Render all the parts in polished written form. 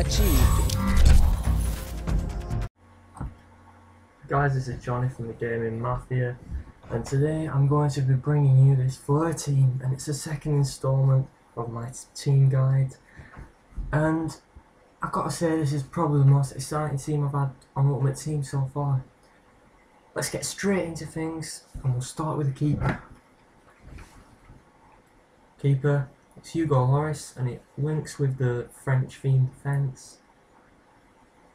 achieved. Guys, this is Johnny from the Gaming Mafia, and today I'm going to be bringing you this FUT team, and it's the second installment of my team guide. And I've got to say, this is probably the most exciting team I've had on Ultimate Team so far. Let's get straight into things, and we'll start with the keeper. Keeper, it's Hugo Lloris, and it links with the French themed defence.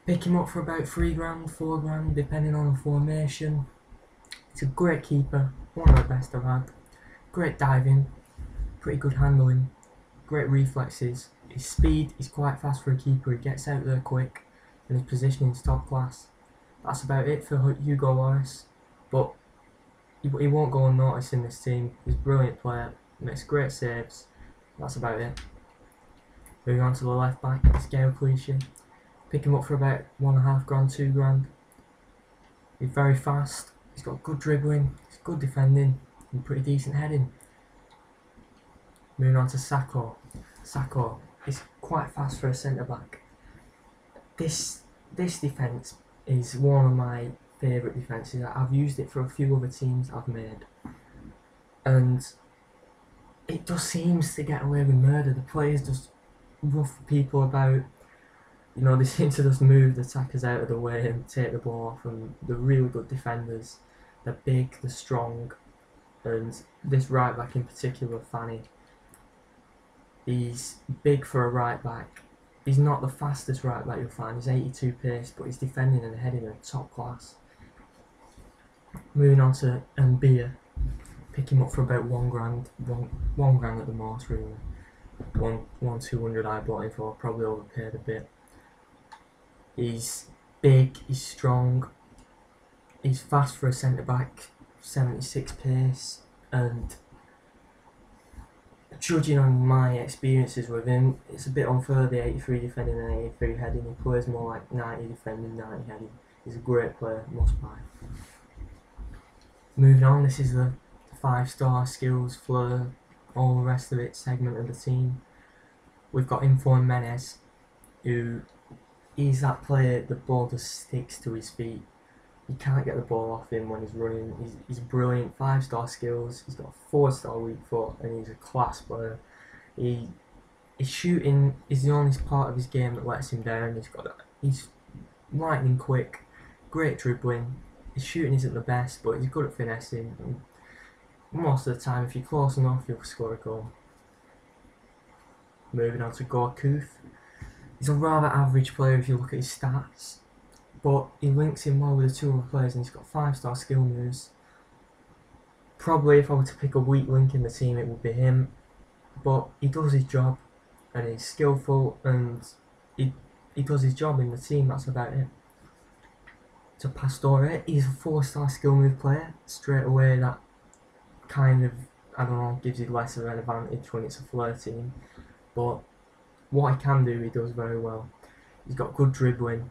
Pick him up for about 3 grand, 4 grand, depending on the formation. It's a great keeper, one of the best I've had. Great diving, pretty good handling, great reflexes. His speed is quite fast for a keeper, he gets out there quick, and his positioning is top class. That's about it for Hugo Lloris, but he won't go unnoticed in this team. He's a brilliant player, makes great saves. That's about it. Moving on to the left back, it's Gael Clichy. Pick him up for about 1.5 grand, 2 grand. He's very fast, he's got good dribbling, he's good defending, and pretty decent heading. Moving on to Sakho. Sakho is quite fast for a centre back. This defence is one of my favourite defences. I've used it for a few other teams I've made, and it just seems to get away with murder. The players just rough people about. You know, they seem to just move the attackers out of the way and take the ball off, and they're really good defenders. They're big, they're strong, and this right back in particular, Fanny, he's big for a right back. He's not the fastest right back you'll find, he's 82 pace, but he's defending and heading at top class. Moving on to Mbia, pick him up for about 1 grand, one grand at the most really. 200 I bought him for, probably overpaid a bit. He's big, he's strong, he's fast for a centre back, 76 pace, and judging on my experiences with him, it's a bit unfair, the 83 defending and 83 heading. He plays more like 90 defending, 90 heading. He's a great player, must buy. Moving on, this is the 5-star skills, flair, all the rest of it segment of the team. We've got Info and Menez, who he's that player, the ball just sticks to his feet. You can't get the ball off him when he's running. He's brilliant, 5-star skills, he's got a 4-star weak foot, and he's a class player. His shooting is the only part of his game that lets him down. He's lightning quick, great dribbling. His shooting isn't the best, but he's good at finessing. And most of the time, if you're close enough, you'll score a goal. Moving on to Gorkuth. He's a rather average player if you look at his stats, but he links in well with the 2 other players, and he's got 5-star skill moves. Probably if I were to pick a weak link in the team, it would be him, but he does his job, and he's skillful, and he does his job in the team. That's about it. To Pastore, he's a 4-star skill move player. Straight away, that kind of, I don't know, gives you less of an advantage when it's a flair team, but what he can do, he does very well. He's got good dribbling,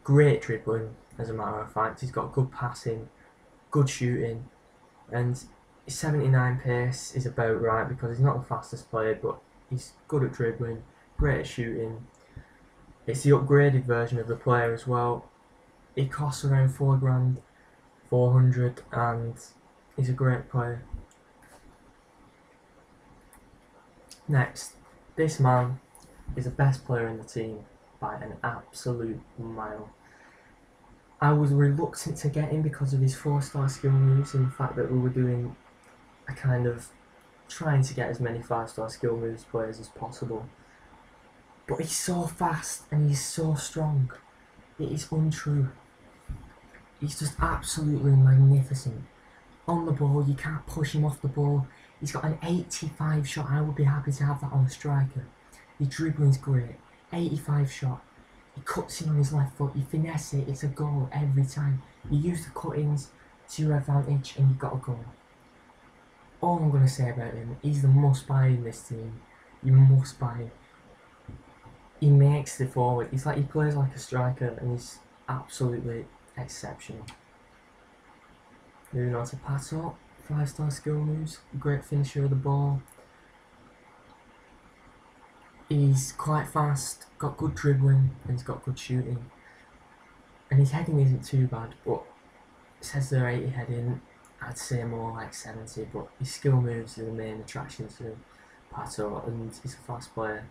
great dribbling as a matter of fact. He's got good passing, good shooting, and his 79 pace is about right because he's not the fastest player, but he's good at dribbling, great at shooting. It's the upgraded version of the player as well. He costs around 4 grand, 400, and he's a great player. Next, this man is the best player in the team by an absolute mile. I was reluctant to get him because of his 4-star skill moves and the fact that we were doing a kind of trying to get as many 5-star skill moves players as possible. But he's so fast and he's so strong. It is untrue. He's just absolutely magnificent. On the ball, you can't push him off the ball. He's got an 85 shot. I would be happy to have that on a striker. His dribbling's great, 85 shot. He cuts in on his left foot, you finesse it, it's a goal every time. You use the cuttings to your advantage and you've got a goal. All I'm going to say about him, he's the must buy in this team. You must buy him. He makes the forward, he plays like a striker, and he's absolutely exceptional. Moving on to Pato, 5-star skill moves, great finisher of the ball. He's quite fast, got good dribbling, and he's got good shooting. And his heading isn't too bad, but it says they're 80 heading. I'd say more like 70, but his skill moves are the main attraction to Pato, and he's a fast player.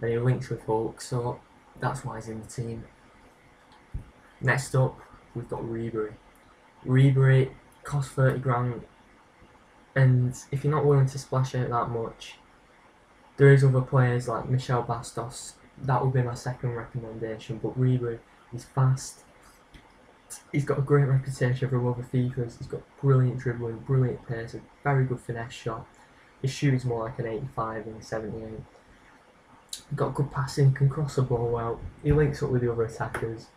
And he links with Hulk, so that's why he's in the team. Next up, we've got Ribery. Ribery costs 30 grand, and if you're not willing to splash out that much, there is other players like Michel Bastos. That would be my second recommendation, but Ribery, he's fast. He's got a great reputation for other FIFAs. He's got brilliant dribbling, brilliant pace, a very good finesse shot. His shooting's more like an 85 than a 78. He's got good passing, can cross the ball well. He links up with the other attackers,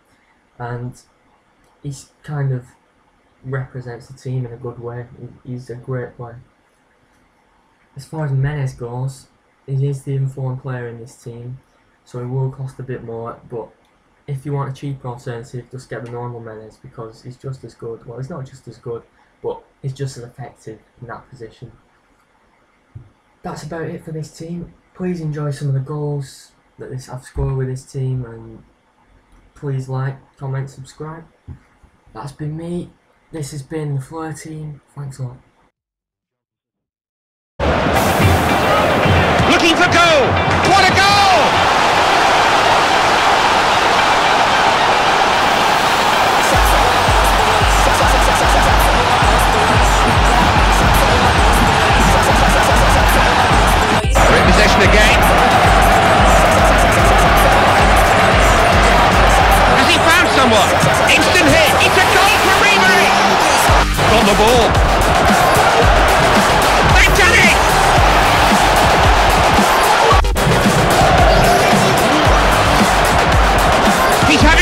and he's kind of represents the team in a good way. He's a great player. As far as Menez goes, he is the informed player in this team, so he will cost a bit more, but if you want a cheaper alternative, just get the normal Menez because he's just as good. Well, he's not just as good, but he's just as effective in that position. That's about it for this team. Please enjoy some of the goals that I've scored with this team, and please like, comment, subscribe. That's been me. This has been the Flair team. Thanks a lot. Looking for goal! What a goal! Great possession again. Has he found someone? Instant hit! It's a goal for Ribery! On the ball. They've done it! He's had